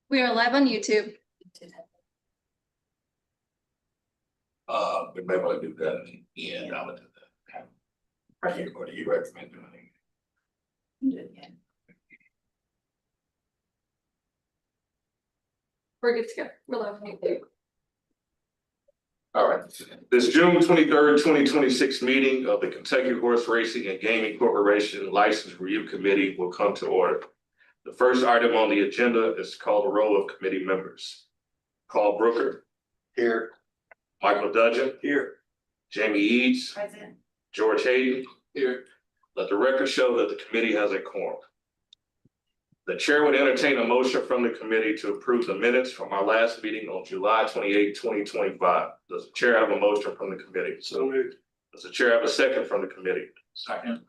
We are live on YouTube. We may want to do that in the end. I would do that. Or do you recommend doing it? We're good to go. We're live on YouTube. All right, this June 23rd, 2026 meeting of the Kentucky Horse Racing and Gaming Corporation License Review Committee will come to order. The first item on the agenda is to call the roll of committee members. Carl Brooker. Here. Michael Dudgeon. Here. Jamie Eads. Present. George Hayden. Here. Let the record show that the committee has a quorum. The chair would entertain a motion from the committee to approve the minutes from our last meeting on July 28, 2025. Does the chair have a motion from the committee? So moved. Does the chair have a second from the committee? Second.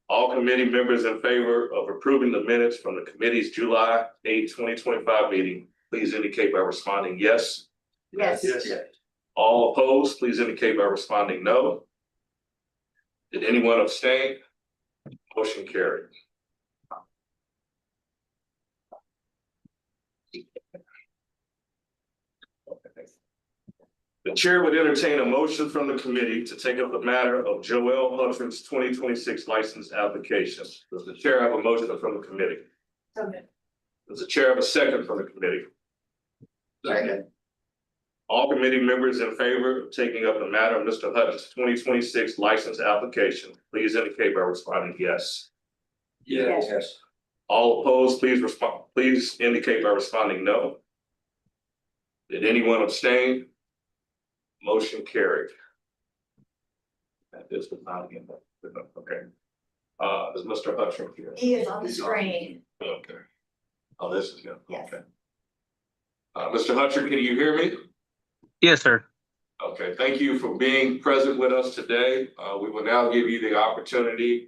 All committee members in favor of approving the minutes from the committee's July 8, 2025 meeting, please indicate by responding yes. Yes. All opposed, please indicate by responding no. Did anyone abstain? Motion carried. The chair would entertain a motion from the committee to take up the matter of Joel Hutchins' 2026 license application. Does the chair have a motion from the committee? So good. Does the chair have a second from the committee? Second. All committee members in favor of taking up the matter of Mr. Hutchins' 2026 license application, please indicate by responding yes. Yes. All opposed, please indicate by responding no. Did anyone abstain? Motion carried. This was not again, okay. Is Mr. Hutchins here? He is on the screen. Okay. Oh, this is good. Yes. Okay. Mr. Hutchins, can you hear me? Yes, sir. Okay, thank you for being present with us today. We will now give you the opportunity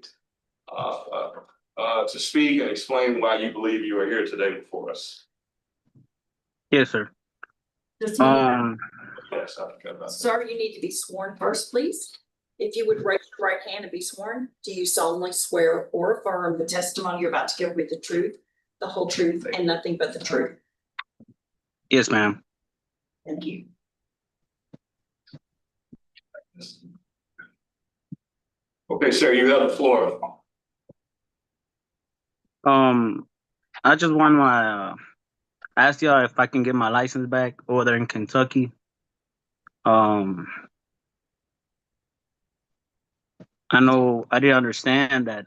to speak and explain why you believe you are here today before us. Yes, sir. Just Yes, I forgot about that. Sir, you need to be sworn first, please. If you would raise your right hand and be sworn, do you solemnly swear or affirm the testimony you're about to give with the truth, the whole truth, and nothing but the truth? Yes, ma'am. Thank you. Okay, sir, you have the floor. I just want my ask y'all if I can get my license back over there in Kentucky. I know I didn't understand that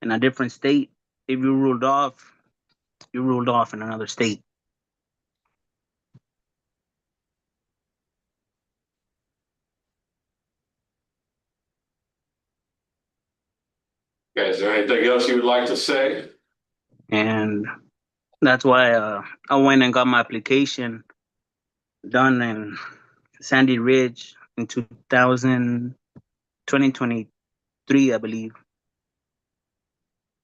in a different state, if you ruled off, you ruled off in another state. Okay, is there anything else you would like to say? And that's why I went and got my application done in Sandy Ridge in 2023, I believe.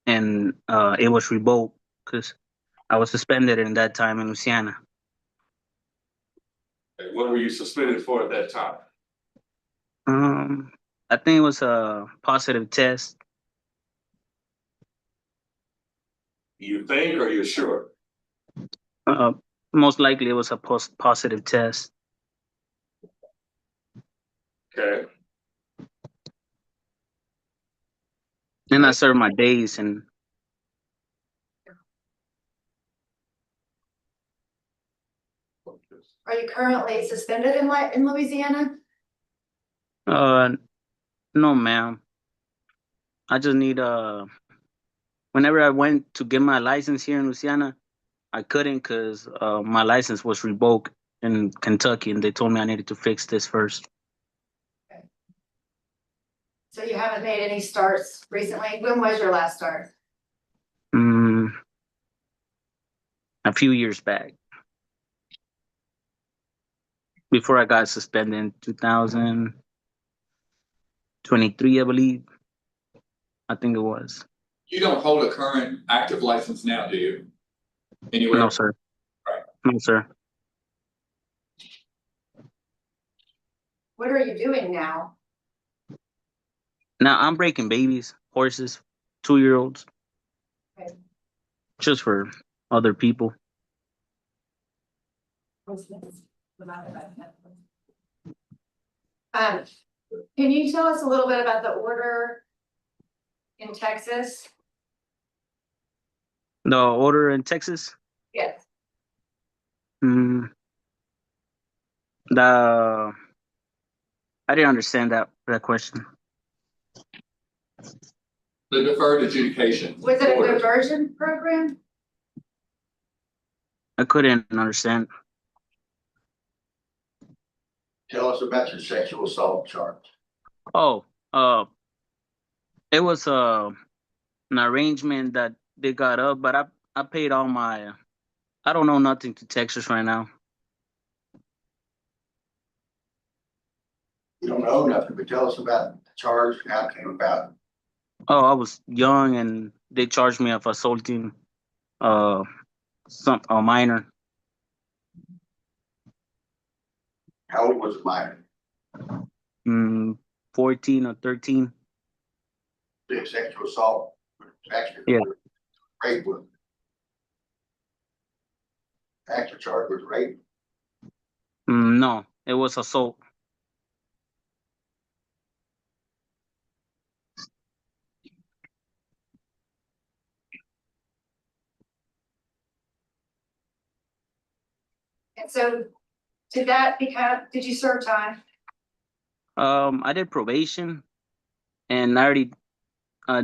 And it was revoked because I was suspended in that time in Louisiana. Okay, what were you suspended for at that time? I think it was a positive test. You think or you're sure? Most likely it was a positive test. Okay, And I served my days and Are you currently suspended in Louisiana? no, ma'am. I just need whenever I went to get my license here in Louisiana, I couldn't because my license was revoked in Kentucky, and they told me I needed to fix this first. So you haven't made any starts recently? When was your last start? A few years back, before I got suspended in 2023, I believe. I think it was. You don't hold a current active license now, do you? Anywhere? No, sir. Right. No, sir. What are you doing now? Now I'm breaking babies, horses, 2-year-olds. Okay. Just for other people. Can you tell us a little bit about the order in Texas? The order in Texas. Yes. Mm, the I didn't understand that question. The deferred adjudication. Was it a order. diversion program? I couldn't understand. Tell us about your sexual assault charge. Oh, it was an arrangement that they got up, but I paid all my. I don't know nothing to Texas right now. You don't know nothing, but tell us about the charge, how it came about. Oh, I was young and they charged me of assaulting a minor. How old was the minor? 14 or 13. The sexual assault. Actually, Yeah. rape was. Actual charge was rape. No, it was assault. And so did you serve time? I did probation, and I already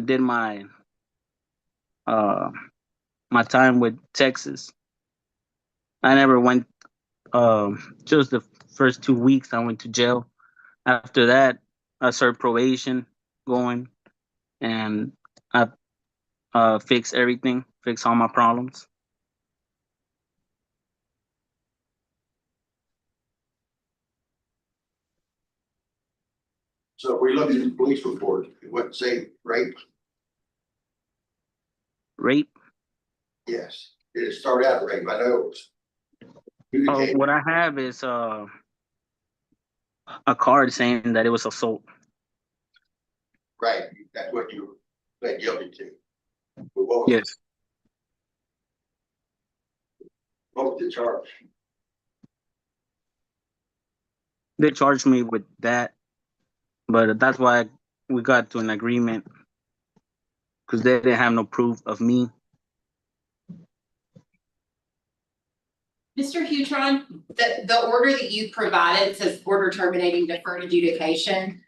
did my my time with Texas. I never went. Just the first 2 weeks I went to jail. After that, I started probation going, and I fixed everything, fixed all my problems. So if we look at the police report, it wouldn't say rape. Rape. Yes. Did it start out rape? I know it was. Communicated. What I have is a card saying that it was assault. Right. That's what you pled guilty to. But what was, Yes. what was the charge? They charged me with that, but that's why we got to an agreement, because they didn't have no proof of me. Mr. Hutron, the order that you provided says order terminating deferred adjudication.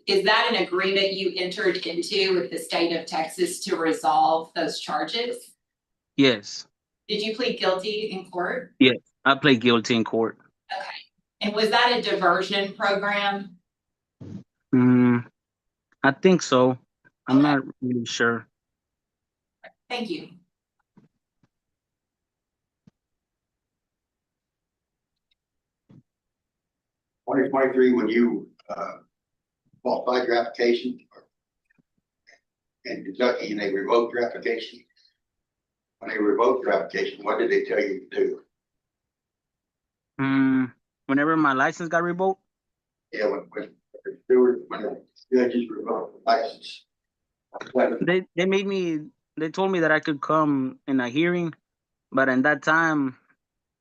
Is that an agreement you entered into with the state of Texas to resolve those charges? Yes. Did you plead guilty in court? Yes. I pled guilty in court. Okay. And was that a diversion program? I think so. I'm Okay. not really sure. Thank you. Uh, 2023, when you qualified your application in Kentucky and they revoked your application. When they revoked your application, what did they tell you to do? Whenever my license got revoked, Yeah, when the judges revoked the license. they told me that I could come in a hearing, but in that time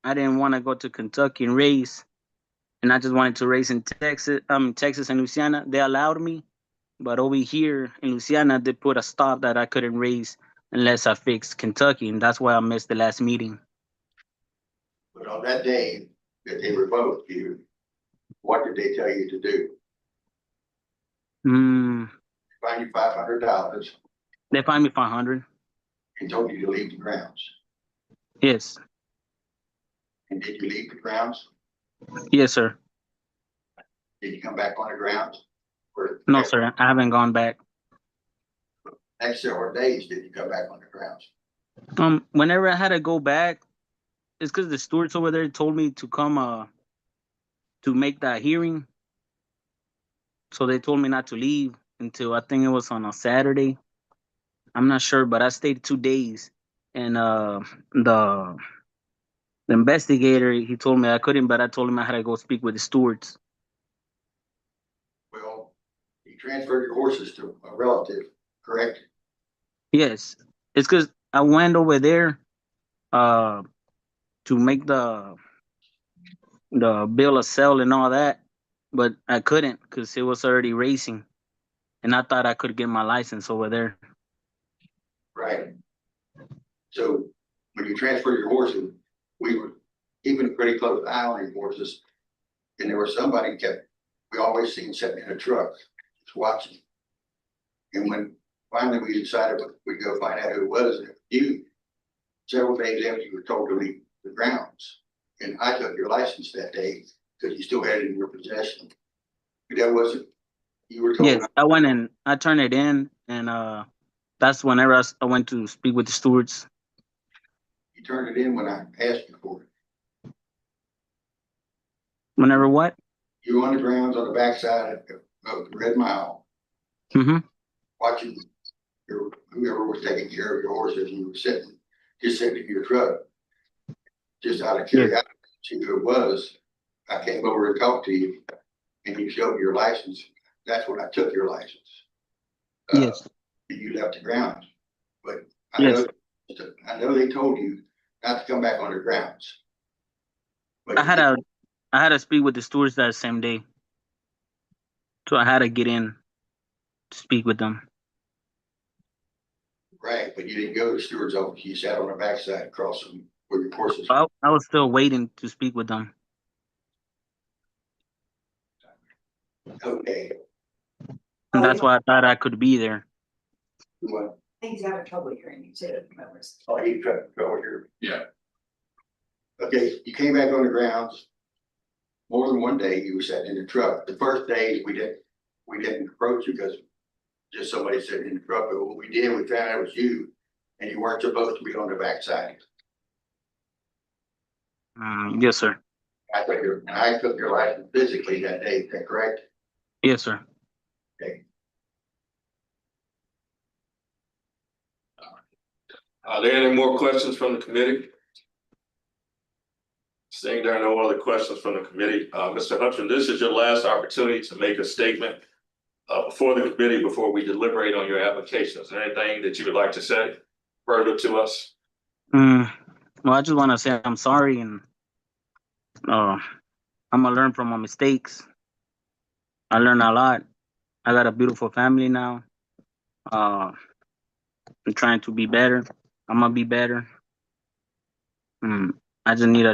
I didn't want to go to Kentucky and race, and I just wanted to race in Texas and Louisiana. They allowed me, but over here in Louisiana they put a stop that I couldn't race unless I fixed Kentucky, and that's why I missed the last meeting. But on that day that they revoked you, what did they tell you to do? Find you $500 They fined me 500. and told you to leave the grounds. Yes. And did you leave the grounds? Yes, sir. Did you come back on the grounds? Or No, sir. I haven't gone back. next several days, did you come back on the grounds? Whenever I had to go back, it's because the stewards over there told me to come to make that hearing. So they told me not to leave until I think it was on a Saturday. I'm not sure, but I stayed 2 days. And the investigator, he told me I couldn't, but I told him I had to go speak with the stewards. Well, you transferred your horses to a relative, correct? Yes. It's because I went over there to make the bill of sale and all that, but I couldn't because it was already racing, and I thought I could get my license over there. Right. So when you transfer your horses, we were keeping a pretty close eye on your horses. And there was somebody we always seen sitting in a truck, just watching. And when finally we decided we'd go find out who it was, and it was you, several days after you were told to leave the grounds. And I took your license that day because you still had it in your possession. But that wasn't, you were told. Yes, I went and I turned it in, and that's whenever I went to speak with the stewards. You turned it in when I asked you for it. Whenever what? You were on the grounds on the backside of the Red Mile, Mm-hmm. watching whoever was taking care of your horses, and you were just sitting in your truck. Just out of curiosity, to see who it was, I came over to talk to you, and you showed me your license. That's when I took your license. Yes. You left the grounds, but Yes. I know they told you not to come back on the grounds. But I had to speak with the stewards that same day, so I had to get in to speak with them. right, but you didn't go to the steward's office. You sat on the backside across from where your horses. I was still waiting to speak with them. Okay. And that's why I thought I could be there. Well, He's having trouble hearing you too, members. oh, you tried to go here. Yeah. Okay, you came back on the grounds. More than one day you were sitting in the truck. The first day we didn't approach you because just somebody sitting in the truck, but what we did, we found out it was you, and you weren't supposed to be on the backside. Yes, sir. I took your license physically that day, is that correct? Yes, sir. Okay. Are there any more questions from the committee? Seeing there are no other questions from the committee, Mr. Hutchin, this is your last opportunity to make a statement before the committee, before we deliberate on your application. Is there anything that you would like to say further to us? Well, I just want to say I'm sorry, and I'm gonna learn from my mistakes. I learned a lot. I got a beautiful family now. I'm trying to be better. I'm gonna be better. I just need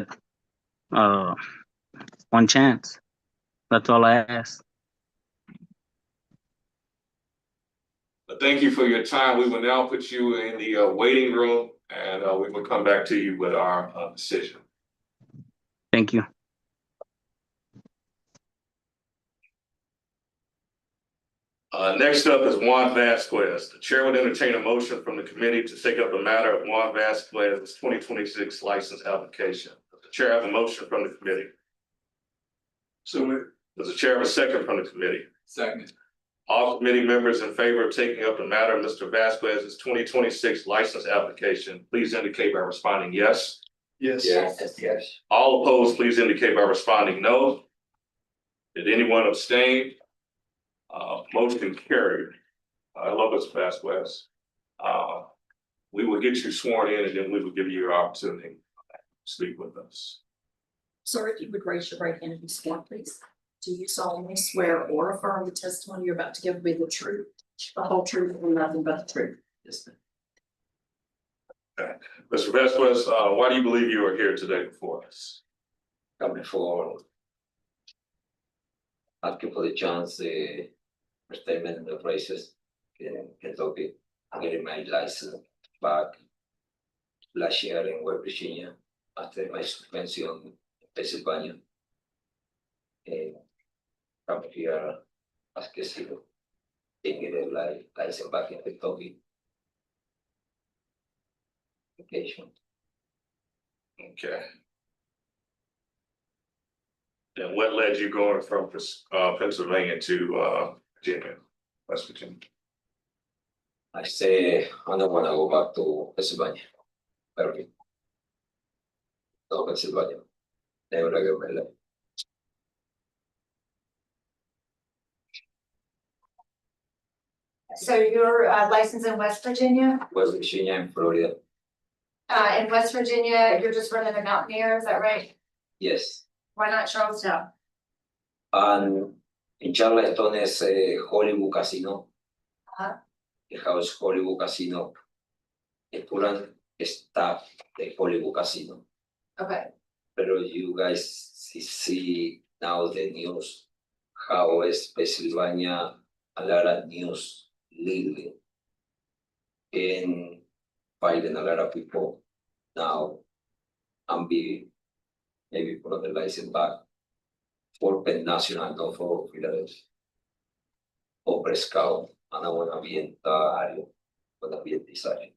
one chance. That's all I ask. Thank you for your time. We will now put you in the waiting room, and we will come back to you with our decision. Thank you. Next up is Juan Vasquez. The chair would entertain a motion from the committee to take up the matter of Juan Vasquez's 2026 license application. Does the chair have a motion from the committee? So, does the chair have a second from the committee? Second. All committee members in favor of taking up the matter of Mr. Vasquez's 2026 license application, please indicate by responding yes. Yes. Yes. All opposed, please indicate by responding no. Did anyone abstain? Motion carried. I love Mr. Vasquez. We will get you sworn in, and then we will give you your opportunity to speak with us. Sir, if you would raise your right hand and be sworn, please. Do you solemnly swear or affirm the testimony you're about to give will be the truth, the whole truth, and nothing but the truth? Yes, ma'am. Mr. Vasquez, why do you believe you are here today before us? Come before asking for the chance statement of races in Kentucky, getting my license back last year in West Virginia after my suspension in Pennsylvania. Come here as que sigo and get a license back in Kentucky. Vacation. Okay. And what led you going from Pennsylvania to Virginia, West Virginia? I say I don't wanna go back to Pennsylvania. Perfect. No, Pennsylvania. Never again in my life. So you're licensed in West Virginia? West Virginia and Florida. In West Virginia, you're just running a Mountaineer, is that right? Yes. Why not Charlestown? And in Charleston es Hollywood Casino. Ajá. El house Hollywood Casino. Es pura staff de Hollywood Casino. Okay, Pero you guys see now the news, how is Pennsylvania, a lot of news lately. And fighting a lot of people now and be maybe put the license back for Penn National, not for Philadelphia. O Prescott, and I wanna be in the area, wanna be in this area.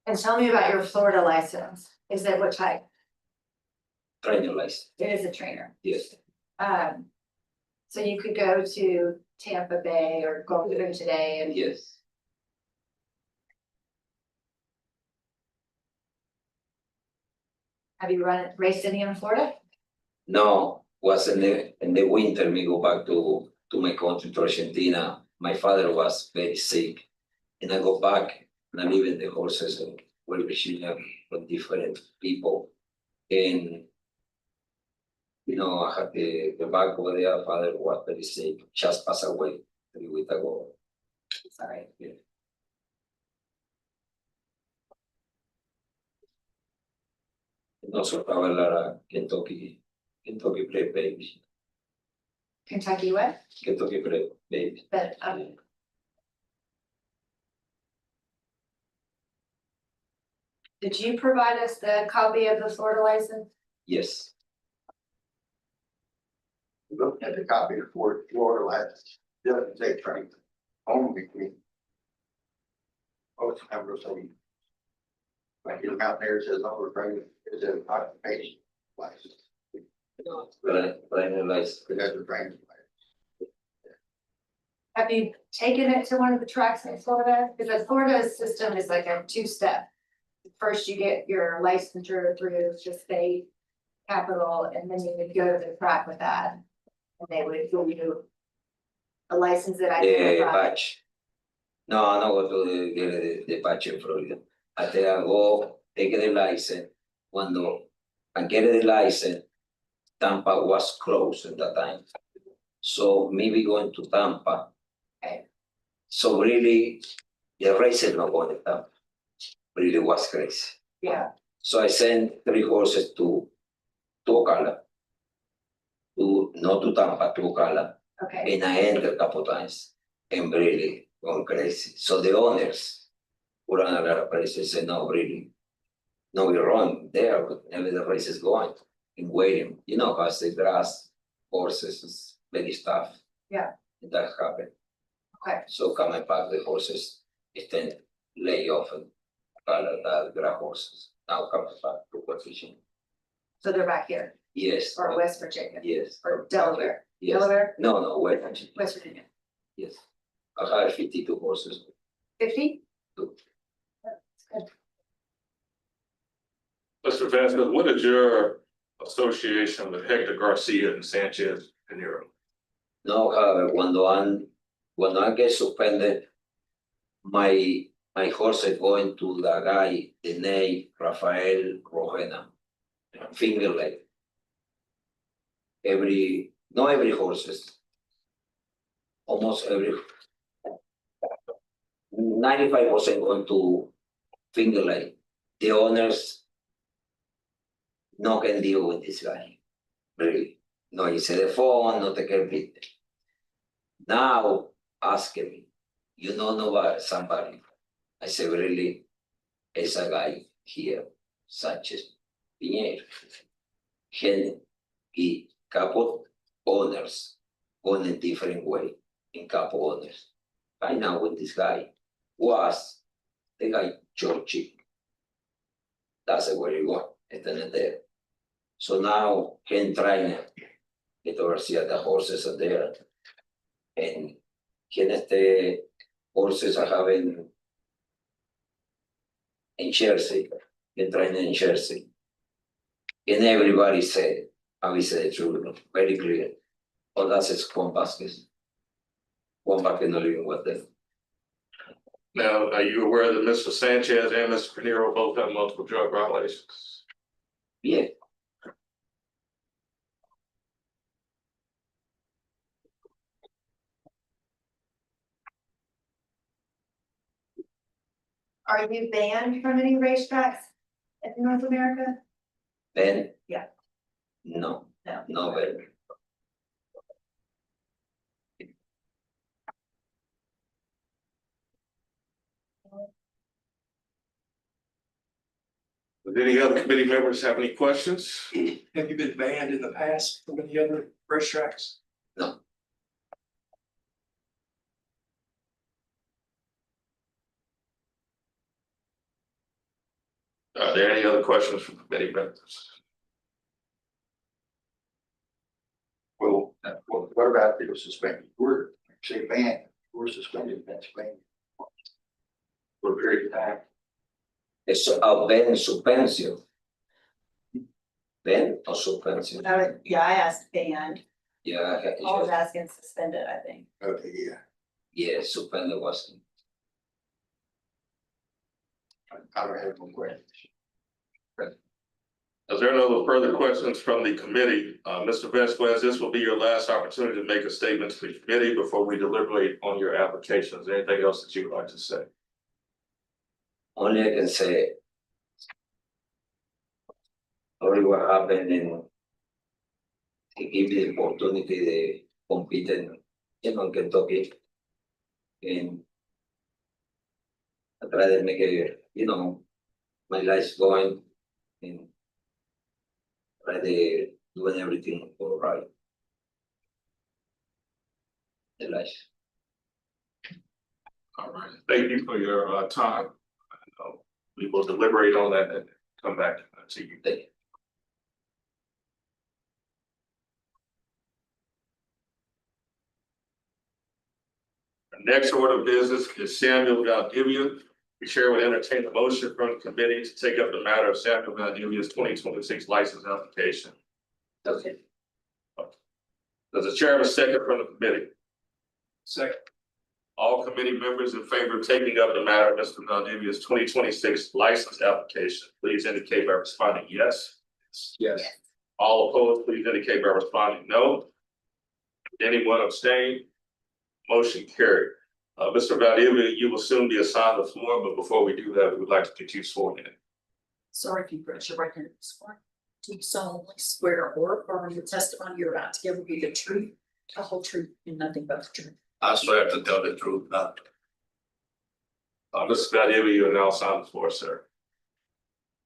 and tell me about your Florida license. Is it what type? Trainer license, It is a trainer. yes, So you could go to Tampa Bay or go to today and yes. have you raced any in Florida? No, was in the winter, me go back to my country, to Argentina. My father was very sick. And I go back and I live in the horses in West Virginia with different people. And you know, I had the back over there, father was very sick, just passed away 3 weeks ago. Sorry. Yeah. And also travel Kentucky play baby, Kentucky what? Kentucky play baby. But did you provide us the copy of the Florida license? Yes, Look at the copy of Florida license, doesn't say train, only me. Most members say. Like you look out there, it says over training, it says occupation license, trainer license. but that's a training license. Have you taken it to one of the tracks in Florida? Because the Florida system is like a two-step. First, you get your licensure through the state capital, and then you would go to the track with that. And they would give you a license that The identifies. patch. No, I don't go to get the patch in Florida. I think I go take the license. Cuando I get the license, Tampa was closed at that time. So maybe going to Tampa. Okay. So really, the race is not going to Tampa. Really was crazy. Yeah, So I sent 3 horses to Ocala. Not to Tampa, to Ocala. okay, And I entered a couple times and really gone crazy. So the owners put on a lot of prices and no, really, no, we're wrong there, but never the race is going and waiting, you know, because the grass, horses is very tough. Yeah. And that happened. okay, So coming back, the horses then lay off and the grass horses. Now coming back to West Virginia. so they're back here, Yes. or West Virginia, Yes. or Delaware, Yes. Delaware, No, West Virginia. West Virginia, Yes. I have 52 horses. 50? Two. That's good. Mr. Vasquez, what is your association with Hector Garcia and Sanchez Pinero? No, when I get suspended, my horse is going to the guy, the name Rafael Rojena, finger leg. Not every horses. Almost every 95% going to finger leg. The owners no can deal with this guy, really. No hice the phone, no te can beat. Now ask me, you know about somebody? I say, really, it's a guy here, Sanchez Pinero. He couple owners going a different way in couple owners. I know with this guy was the guy Georgie. That's the way you want, it's there. So now he trainer, get oversee the horses are there. And the horses are having in Jersey, he trainer in Jersey. And everybody said, I said the truth, very clear. Oh, that's Juan Vasquez. Juan Vasquez no living with them. Now, are you aware that Mr. Sanchez and Mr. Pinero both have multiple drug violations? Yeah, Are you banned from any racetracks in North America? then. Yeah. No, No. no, but Does any other committee members have any questions? Have you been banned in the past from any other racetracks? no. Are there any other questions from committee members? Well, what about if it was suspended? We're, say, banned, we're suspended in Pennsylvania. For a period of time. It's a ban suspension. Ban or suspension? Yeah, I asked banned. Yeah, I was asking suspended, I think. Okay, yeah. yeah, suspended was. I don't have no questions. As there are no further questions from the committee, Mr. Vasquez, this will be your last opportunity to make a statement to the committee before we deliberate on your application. Is there anything else that you would like to say? Only I can say. Only what happened in. To give the opportunity to compete in Kentucky. And. I try to make it, my life going and. Try to doing everything all right. The life. All right, thank you for your time. We will deliberate on that and come back to you. Thank you. The next order of business is Samuel Valdivia. The chair would entertain a motion from the committee to take up the matter of Samuel Valdivia's 2026 license application. Okay. Does the chair have a second from the committee? Second. All committee members in favor of taking up the matter of Mr. Valdivia's 2026 license application, please indicate by responding yes. Yes. All opposed, please indicate by responding no. Anyone abstain? Motion carried. Mr. Valdivia, you will soon be assigned the floor, but before we do that, we would like to get you sworn in. Sorry if you raise your right hand this morning. Do you solemnly swear or affirm the testimony you're about to give will be the truth, the whole truth, and nothing but the truth? I swear to tell the truth, nothing. Mr. Valdivia, you are now assigned the floor, sir.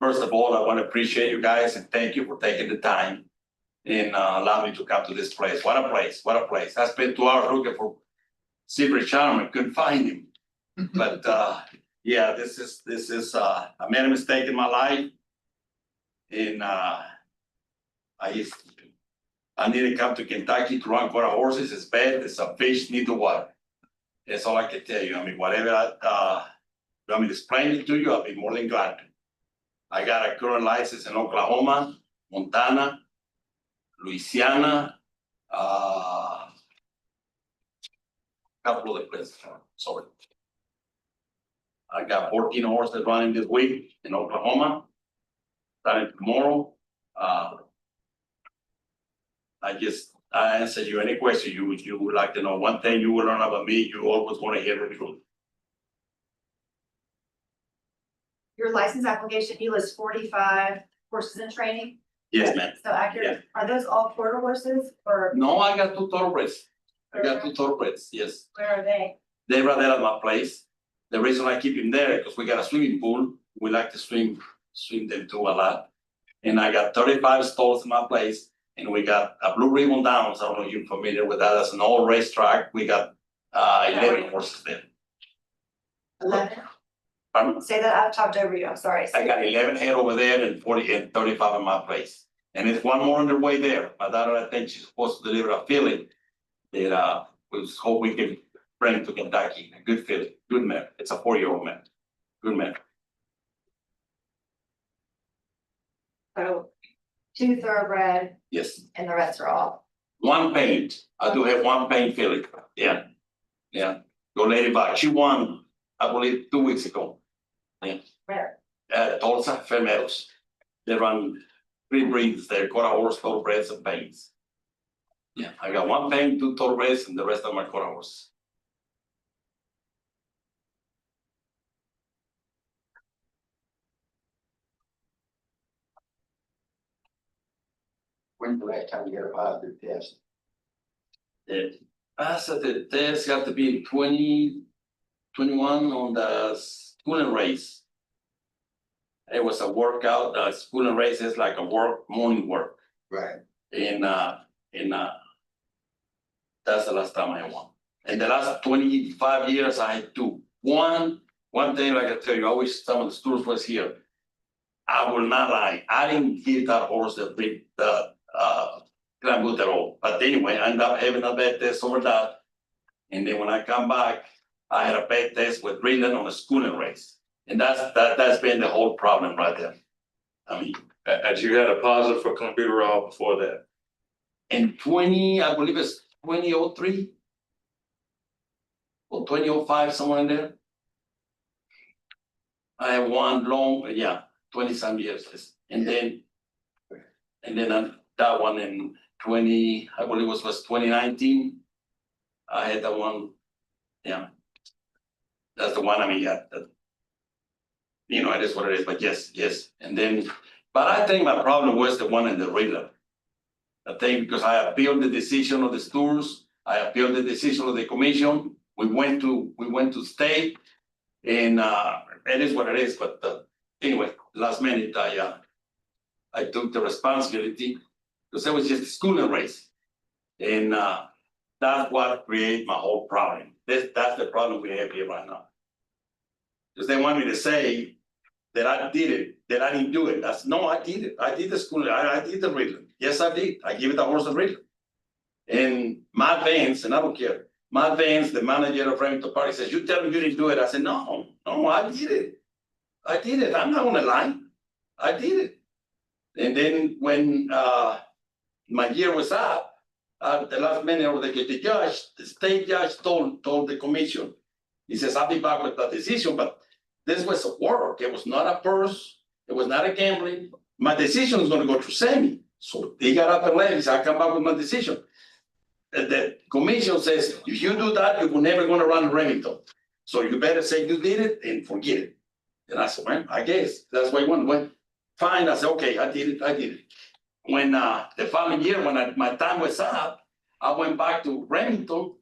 First of all, I want to appreciate you guys and thank you for taking the time and allow me to come to this place. What a place, what a place. I spent 2 hours looking for Secret Charmer, couldn't find him. But yeah, this is I made a mistake in my life. And I need to come to Kentucky to run quarter horses. It's bad, it's a fish, need the water. That's all I can tell you. I mean, whatever you want me to explain it to you, I'll be more than glad to. I got a current license in Oklahoma, Montana, Louisiana, couple of the places, sorry. I got 14 horses running this week in Oklahoma. Starting tomorrow. I answer you any question you would like to know. One thing you will learn about me, you always want to hear the truth. Your license application, you list 45 horses in training, Yes, ma'am. so accurate. Are those all quarter horses or No, I got 2 thoroughbreds. I got 2 thoroughbreds, yes. where are they? They're right there at my place. The reason I keep him there, because we got a swimming pool. We like to swim them too a lot. And I got 35 stalls in my place, and we got a Blue Ribbon Downs. I don't know if you're familiar with that. That's an old racetrack. We got 11 horses there. 11? Pardon? Say that, I've talked over you, I'm sorry. I got 11 head over there and 40 and 35 in my place. And there's one more on the way there. My daughter, I think she's supposed to deliver a filly that we hope we can bring to Kentucky. A good filly, good mare. It's a 4-year-old mare. Good mare. So 2 thoroughbred Yes. and the rest are all. One paint. I do have one paint filly. Yeah. Yeah. Go Ladybug. She won I believe 2 weeks ago. Yeah. Where? Tulsa, Fair Meadows. They run 3 breeds there, quarter horse, thoroughbreds and paints. Yeah, I got 1 paint, 2 thoroughbreds, and the rest of my quarter horse. When's the last time you got a positive test? Yeah, I said the test got to be 2021 on the schooling race. It was a workout, schooling race is like a morning work. Right. And that's the last time I won. In the last 25 years, I had 2. One thing, like I tell you, I wish some of the students was here. I will not lie, I didn't give that horse the Grand Boot at all. But anyway, I ended up having a bad test over that. And then when I come back, I had a bad test with Breeden on a schooling race. And that's been the whole problem right there. I mean, And you had a positive for clenbuterol before that. in I believe it's 2003 or 2005, somewhere in there. I have one long, 20-some years, and then that one in 20, I believe was 2019. I had that one, yeah. That's the one, I mean, yeah, you know, it is what it is, but yes, and then, but I think my problem was the one in the Riddler. I think because I appealed the decision of the stewards, I appealed the decision of the commission, we went to state, and it is what it is, but anyway, last minute, I took the responsibility, because it was just a schooling race. And that's what created my whole problem. That's the problem we have here right now. Because they want me to say that I did it, that I didn't do it. No, I did it. I did the schooling, I did the Riddler. Yes, I did. I gave it the horse the Riddler. And Matt Vance, and I don't care, Matt Vance, the manager of Remington Park, says, you tell me you didn't do it. I said, no, I did it. I did it. I'm not gonna lie. I did it. And then when my year was up, the last minute of the judge, the state judge told the commission, he says, I'll be back with that decision, but this was a work. It was not a purse. It was not a gambling. My decision is gonna go through SEMI. So they got up and left. He said, I come back with my decision. And the commission says, if you do that, you're never gonna run Remington. So you better say you did it and forget it. And I said, well, I guess that's why I went. Fine, I said, okay, I did it. When the following year, when my time was up, I went back to Remington,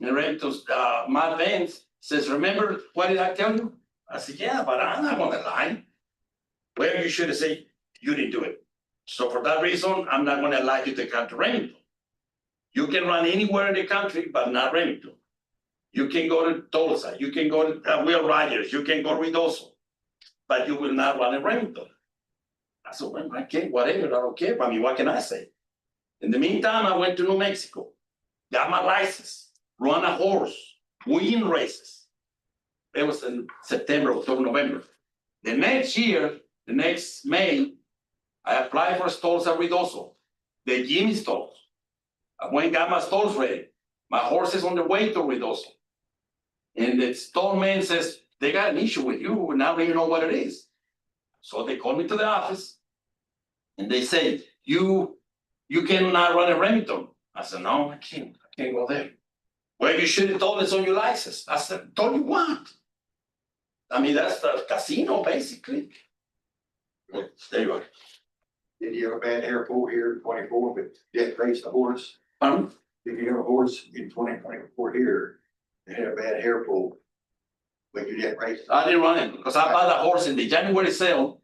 and Remington's Matt Vance says, remember, what did I tell you? I said, yeah, but I'm not gonna lie. Well, you should have said you didn't do it. So for that reason, I'm not gonna allow you to come to Remington. You can run anywhere in the country, but not Remington. You can go to Tulsa, you can go to Will Rogers, you can go to Ruidoso, but you will not run in Remington. I said, well, I can't, whatever, I don't care. I mean, what can I say? In the meantime, I went to New Mexico, got my license, run a horse, win races. It was in September, October, November. The next year, the next May, I applied for stalls at Ruidoso. They give me stalls. I went and got my stalls ready. My horse is on the way to Ruidoso. And the stall man says, they got an issue with you, and now you know what it is. So they called me to the office and they say, you cannot run a Remington. I said, no, I can't go there. Well, you should have told us on your license. I said, told you what? I mean, that's the casino, basically. Well, there you are. Did you have a bad hair pull here in 24, but didn't race the horse? Did you have a horse in 2024 here that had a bad hair pull, but you didn't race? I didn't run it because I bought the horse in the January sale.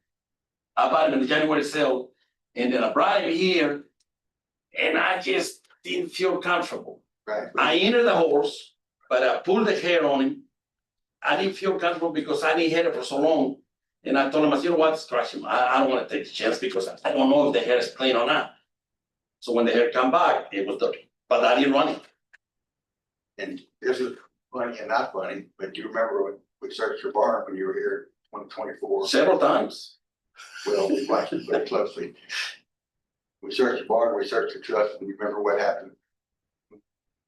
I bought him in the January sale, and then I brought him here, and I just didn't feel comfortable. Right. I entered the horse, but I pulled the hair on him. I didn't feel comfortable because I didn't have it for so long. And I told him, I said, you know what, scratch him. I don't want to take the chance because I don't know if the hair is clean or not. So when the hair come back, it was dirty, but I didn't run it. And this is funny and not funny, but you remember when we searched your barn when you were here in 2024? Several times. Well, we watched it very closely. We searched the barn, we searched the truck, and you remember what happened?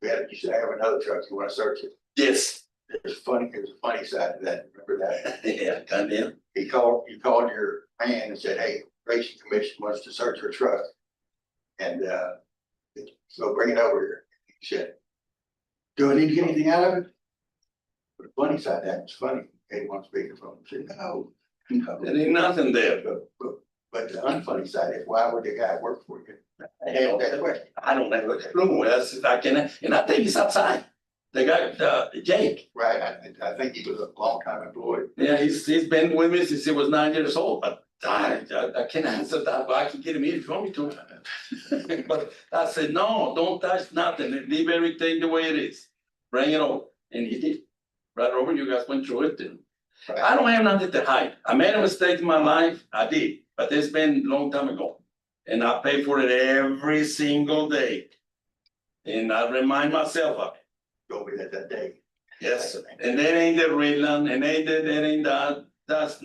You should have another truck, you wanna search it. Yes, there's a funny side to that, remember that? Yeah, goddamn. You called your man and said, hey, Racing Commission wants to search your truck. And, so bring it over here. He said, do I need to get anything out of it? But the funny side, that was funny. Hey, one speakerphone said, no. There ain't nothing there. But the unfunny side is, why would the guy work for you? And that way. I don't have a clue. That's, I can, and I think he's outside. The guy, Jake. Right, I think he was a long time employee. Yeah, he's been with me since he was 9 years old, but I can't answer that, but I can get him in if you want me to. But I said, no, don't touch nothing, leave everything the way it is, bring it over, and he did. Right over, you guys went through it, and I don't have nothing to hide. I made a mistake in my life, I did, but it's been a long time ago. And I pay for it every single day. And I remind myself of it. Told me that day. Yes, and that ain't the real one, and that ain't that, that's,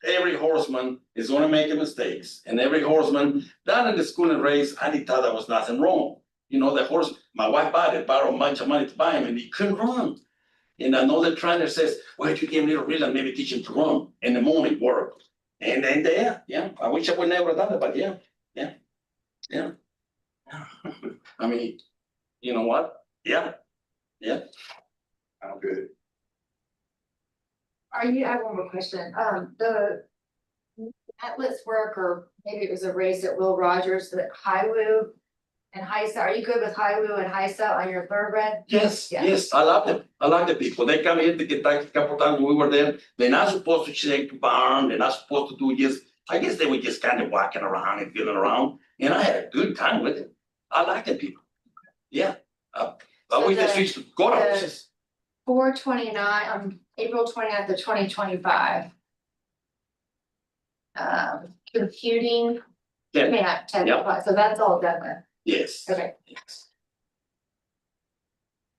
every horseman is gonna make mistakes, and every horseman, down in the school and race, I didn't thought there was nothing wrong. You know, the horse, my wife bought it, borrowed a bunch of money to buy him, and he couldn't run. And I know the trainer says, well, if you give him a little real and maybe teach him to run, in the moment work. And then there, yeah, I wish I would never have done it, but yeah. I mean, you know what? Yeah. I'm good. I have one more question. The Atlas work, or maybe it was a race at Will Rogers, that Highwoo and Heisa, are you good with Highwoo and Heisa on your thoroughbred? Yes, Yeah. yes, I love them. I like the people. They come here to Kentucky a couple times when we were there. They're not supposed to check the barn. They're not supposed to do just, I guess they were just kind of walking around and feeling around. And I had a good time with them. I like the people. Yeah. But we just used to go to horses. 4/29, April 29th of 2025. Computing. Yeah. Yeah, 10 Yeah. o'clock, so that's all done with. Yes. Okay. Yes.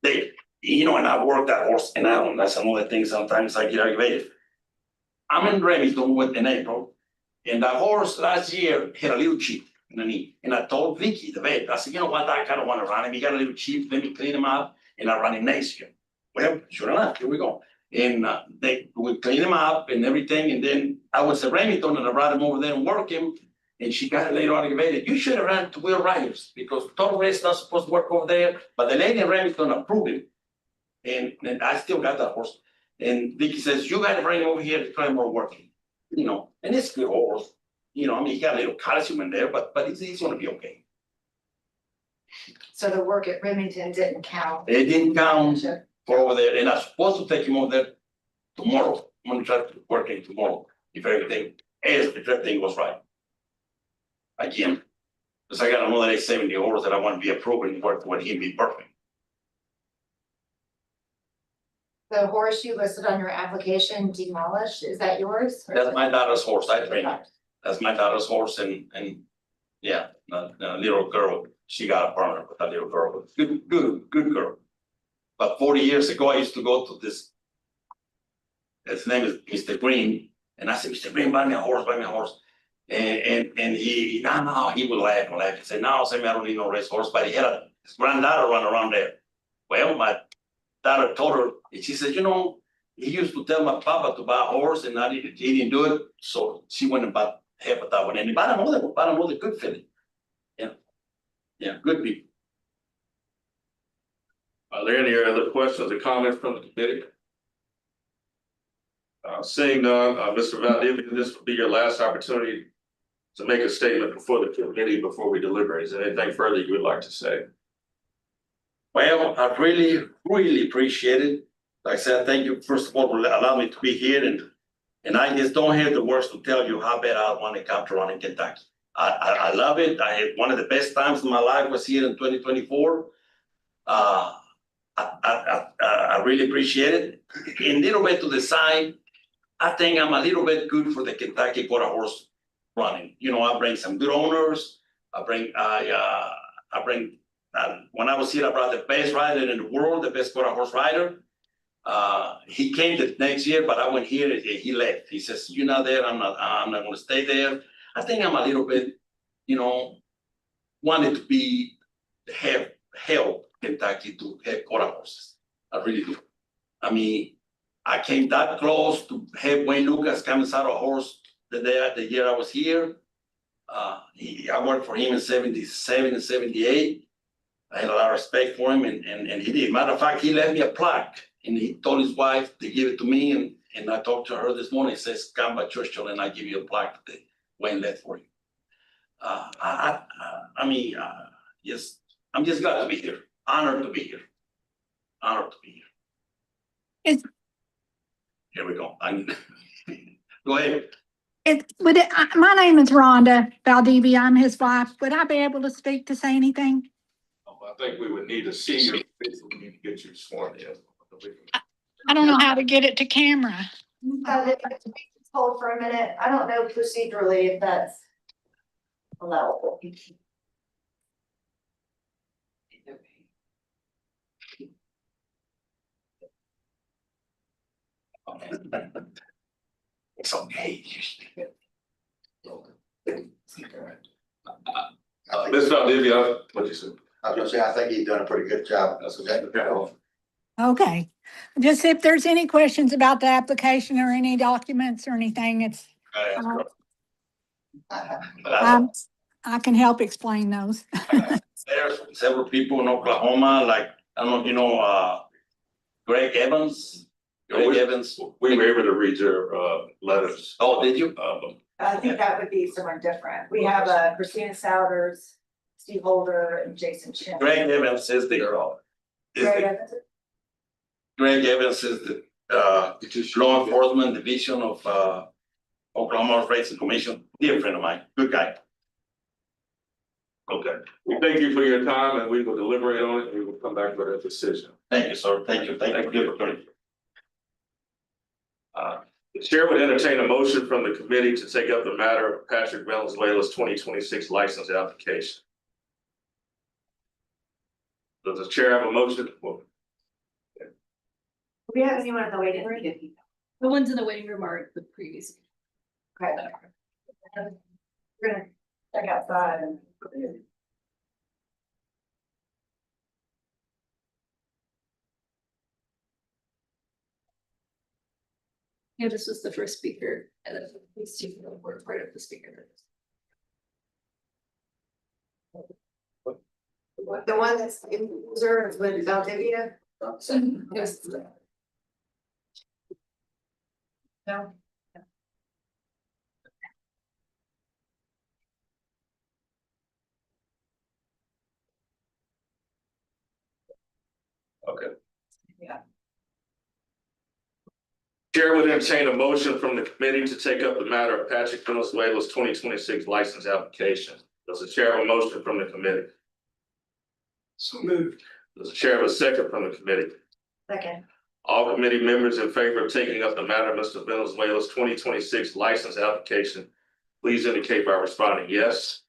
They, you know, and I work that horse, and I don't, that's another thing, sometimes I get aggravated. I'm in Remington in April, and the horse last year had a little chip in the knee. And I told Vicky, the vet, I said, you know what, I kind of want to run him, he got a little chip, let me clean him up, and I run him next year. Well, sure enough, here we go. And they would clean him up and everything, and then I was at Remington, and I brought him over there and work him. And she got a later on aggravated, you should have ran to Will Riders, because total race not supposed to work over there, but the lady in Remington approved him. And I still got that horse. And Vicky says, you gotta bring him over here to try more working, you know, and it's a good horse. You know, I mean, he got a little calcium in there, but he's gonna be okay. So the work at Remington didn't count. It didn't count Gotcha. for over there, and I'm supposed to take him over there tomorrow. I'm gonna try to work him tomorrow, if everything was right. Again, because I got another 70 horse that I want to be approved and work with him be perfect. The horse you listed on your application demolished, is that yours? or is That's it- my daughter's horse, I train her. That's my daughter's horse, and yeah, the little girl, she got a permit with that little girl, good girl. But 40 years ago, I used to go to this. His name is Mr. Green, and I said, Mr. Green, buy me a horse, buy me a horse. And he, no, he would laugh and laugh. He said, no, Sammy, I don't need no race horse, but he had his granddaughter run around there. Well, my daughter told her, and she said, you know, he used to tell my papa to buy a horse, and he didn't do it, so she went and bought half of that one, and he bought another good filly. Yeah, good people. Are there any other questions or comments from the committee? Seeing none, Mr. Valdivia, this will be your last opportunity to make a statement before the committee, before we deliberate. Is there anything further you would like to say? Well, I really appreciate it. Like I said, thank you, first of all, for allowing me to be here, and I just don't have the words to tell you how bad I want to come to run in Kentucky. I love it. I had one of the best times in my life was here in 2024. I really appreciate it. A little bit to the side, I think I'm a little bit good for the Kentucky quarter horse running. You know, I bring some good owners. When I was here, I brought the best rider in the world, the best quarter horse rider. He came the next year, but I went here, he left. He says, you're not there, I'm not gonna stay there. I think I'm a little bit, you know, wanted to help Kentucky to have quarter horses. I really do. I mean, I came that close to have Wayne Lucas come and saddle a horse the year I was here. I worked for him in 77 and 78. I had a lot of respect for him and he did. Matter of fact, he left me a plaque and he told his wife to give it to me and I talked to her this morning. It says, Gamba Churchill, and I give you a plaque that Wayne left for you. Yes, I'm just glad to be here. Honored to be here. Honored to be here. Here we go. Go ahead. My name is Rhonda Valdivia. I'm his wife. Would I be able to speak to say anything? I think we would need to see you, we need to get you sworn in. I don't know how to get it to camera. Hold for a minute. I don't know procedurally if that's allowable. It's okay. Ms. Valdivia, what'd you say? I was gonna say, I think he's done a pretty good job. That's okay. Okay. Just if there's any questions about the application or any documents or anything, it's, I can help explain those. There's several people in Oklahoma, like, I don't know if you know, Greg Evans. Greg Evans. We were able to read your letters. Oh, did you? I think that would be someone different. We have Christina Souders, Steve Holder, and Jason Chin. Greg Evans is the Greg Evans is the law enforcement division of Oklahoma Racing Commission. Dear friend of mine, good guy. Okay, we thank you for your time and we will deliberate on it and we will come back with a decision. Thank you, sir. Thank you. Thank you for the opportunity. The chair would entertain a motion from the committee to take up the matter of Patrick Valenzuela's 2026 license application. Does the chair have a motion? Do we have anyone in the waiting room? The ones in the waiting room are the previous. Okay. We're gonna check outside and. Yeah, this was the first speaker, and then these two were part of the speaker. The one that's in user is with Valdivia? Yes. No. Okay. Yeah. Chair would entertain a motion from the committee to take up the matter of Patrick Valenzuela's 2026 license application. Does the chair have a motion from the committee? So moved. Does the chair have a second from the committee? Second. All committee members in favor of taking up the matter of Mr. Valenzuela's 2026 license application, please indicate by responding yes.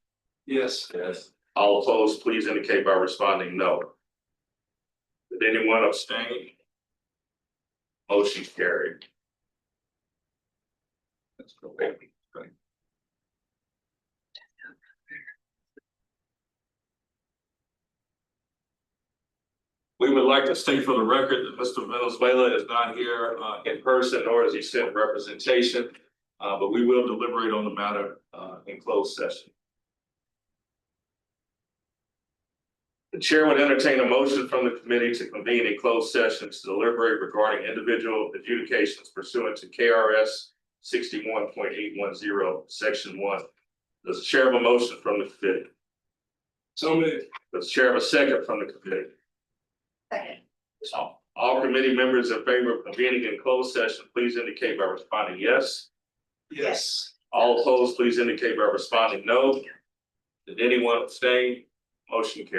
Yes. Yes. All opposed, please indicate by responding no. Did anyone abstain? Motion carried. Let's go back. We would like to state for the record that Mr. Valenzuela is not here in person, nor has he sent representation. But we will deliberate on the matter in closed session. The chair would entertain a motion from the committee to convene a closed session to deliberate regarding individual adjudications pursuant to KRS 61.810, section 1. Does the chair have a motion from the committee? So moved. Does the chair have a second from the committee? Second. So all committee members in favor of convening in closed session, please indicate by responding yes. Yes. All opposed, please indicate by responding no. Did anyone abstain? Motion carries.